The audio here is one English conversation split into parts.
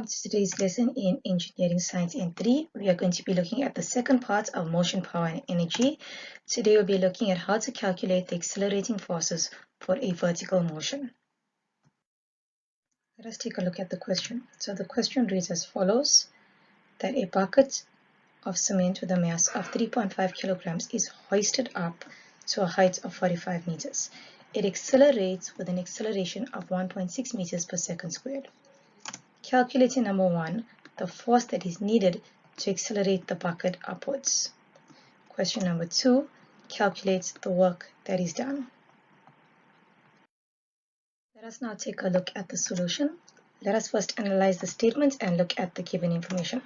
to today's lesson in Engineering Science in 3. We are going to be looking at the second part of motion, power, and energy. Today we'll be looking at how to calculate the accelerating forces for a vertical motion. Let us take a look at the question. So the question reads as follows: that a bucket of cement with a mass of 3.5 kilograms is hoisted up to a height of 45 meters. It accelerates with an acceleration of 1.6 meters per second squared. Calculating number 1, the force that is needed to accelerate the bucket upwards. Question number 2, calculate the work that is done. Let us now take a look at the solution. Let us first analyze the statement and look at the given information.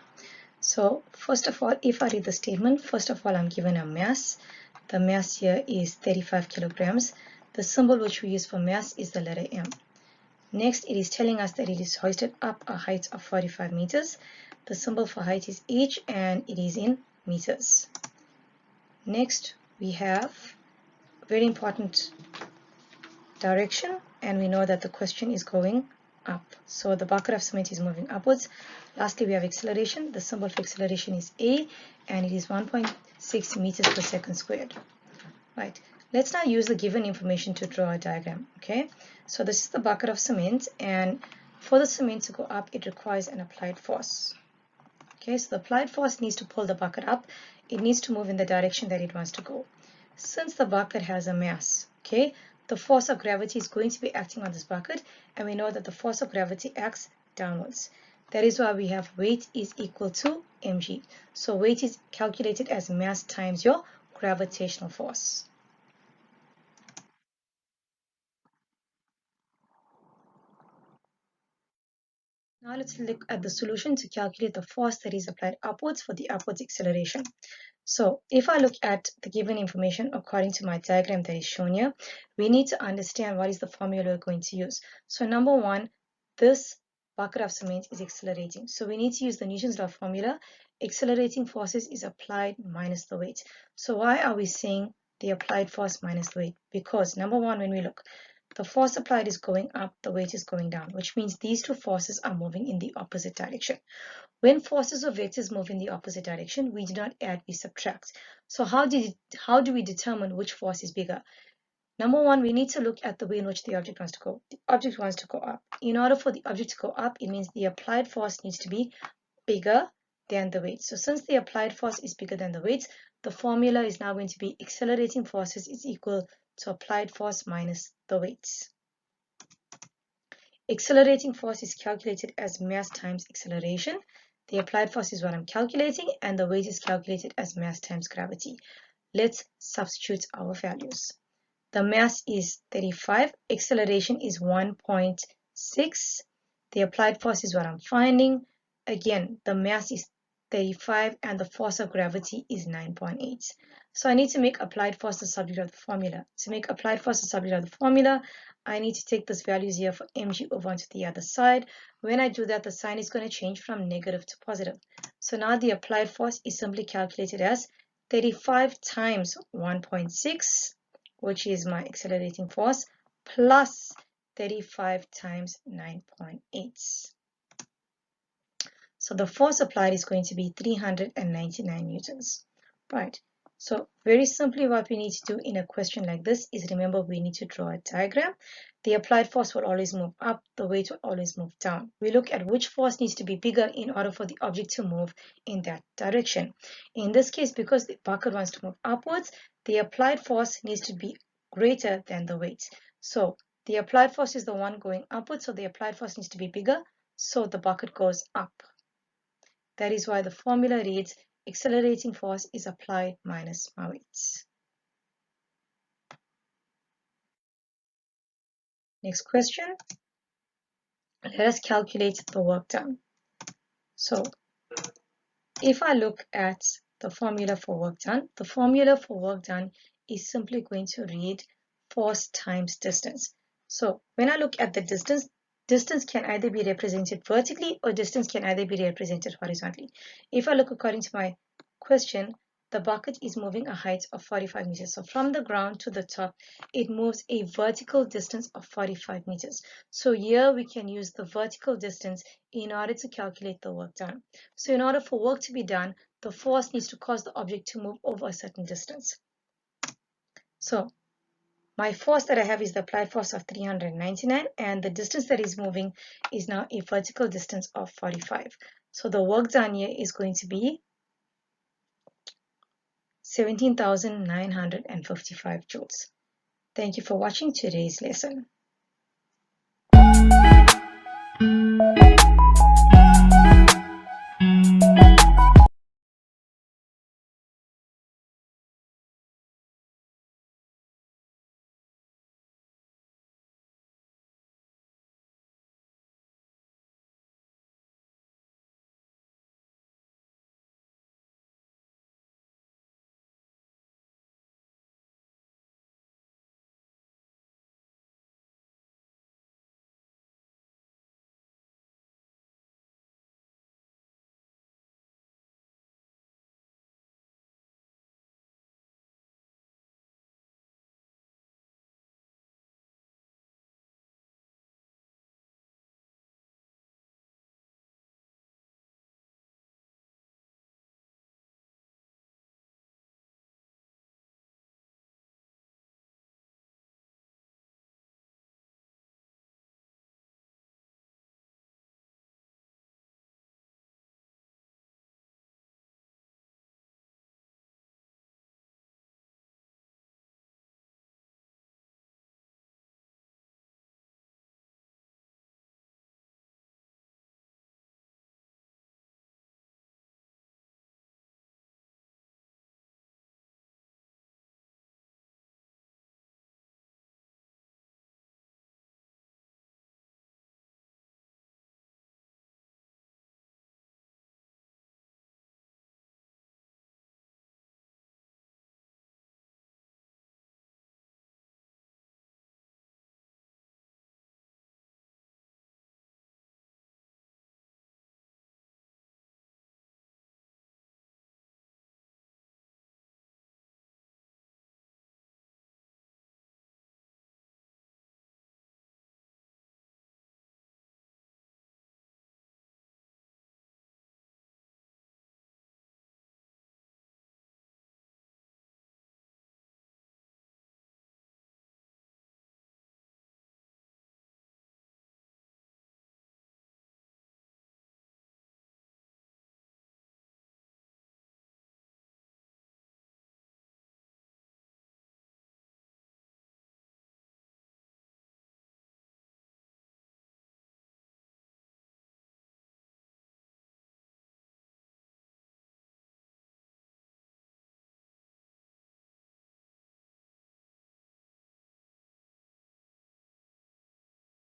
So first of all, if I read the statement, first of all, I'm given a mass. The mass here is 35 kilograms. The symbol which we use for mass is the letter M. Next, it is telling us that it is hoisted up a height of 45 meters. The symbol for height is h and it is in meters. Next, we have very important direction, and we know that the question is going up. So the bucket of cement is moving upwards. Lastly, we have acceleration. The symbol for acceleration is a, and it is 1.6 meters per second squared. Right. Let's now use the given information to draw a diagram. Okay, so this is the bucket of cement, and for the cement to go up, it requires an applied force. Okay, so the applied force needs to pull the bucket up. It needs to move in the direction that it wants to go. Since the bucket has a mass, okay, the force of gravity is going to be acting on this bucket, and we know that the force of gravity acts downwards. That is why we have weight is equal to mg. So weight is calculated as mass times your gravitational force. Now let's look at the solution to calculate the force that is applied upwards for the upwards acceleration. So if I look at the given information according to my diagram that is shown here, we need to understand what is the formula we're going to use. So number 1, this bucket of cement is accelerating. So we need to use the Newton's law formula. Accelerating forces is applied minus the weight. So why are we saying the applied force minus the weight? Because number 1, when we look, the force applied is going up, the weight is going down, which means these two forces are moving in the opposite direction. When forces or vectors move in the opposite direction, we do not add, we subtract. So how do we determine which force is bigger? Number 1, we need to look at the way in which the object wants to go. The object wants to go up. In order for the object to go up, it means the applied force needs to be bigger than the weight. So since the applied force is bigger than the weight, the formula is now going to be accelerating forces is equal to applied force minus the weights. Accelerating force is calculated as mass times acceleration. The applied force is what I'm calculating, and the weight is calculated as mass times gravity. Let's substitute our values. The mass is 35, acceleration is 1.6. The applied force is what I'm finding. Again, the mass is 35 and the force of gravity is 9.8. So I need to make applied force the subject of the formula. To make applied force the subject of the formula, I need to take these values here for mg over onto the other side. When I do that, the sign is going to change from negative to positive. So now the applied force is simply calculated as 35 times 1.6, which is my accelerating force, plus 35 times 9.8. So the force applied is going to be 399 newtons. Right. So very simply what we need to do in a question like this is, remember, we need to draw a diagram. The applied force will always move up, the weight will always move down. We look at which force needs to be bigger in order for the object to move in that direction. In this case, because the bucket wants to move upwards, the applied force needs to be greater than the weight. So the applied force is the one going upwards, so the applied force needs to be bigger, so the bucket goes up. That is why the formula reads accelerating force is applied minus my weights. Next question. Let us calculate the work done. So if I look at the formula for work done, the formula for work done is simply going to read force times distance. So when I look at the distance, distance can either be represented vertically or distance can either be represented horizontally. If I look according to my question, the bucket is moving a height of 45 meters. So from the ground to the top, it moves a vertical distance of 45 meters. So here we can use the vertical distance in order to calculate the work done. So in order for work to be done, the force needs to cause the object to move over a certain distance. So my force that I have is the applied force of 399, and the distance that is moving is now a vertical distance of 45. So the work done here is going to be 17,955 joules. Thank you for watching today's lesson.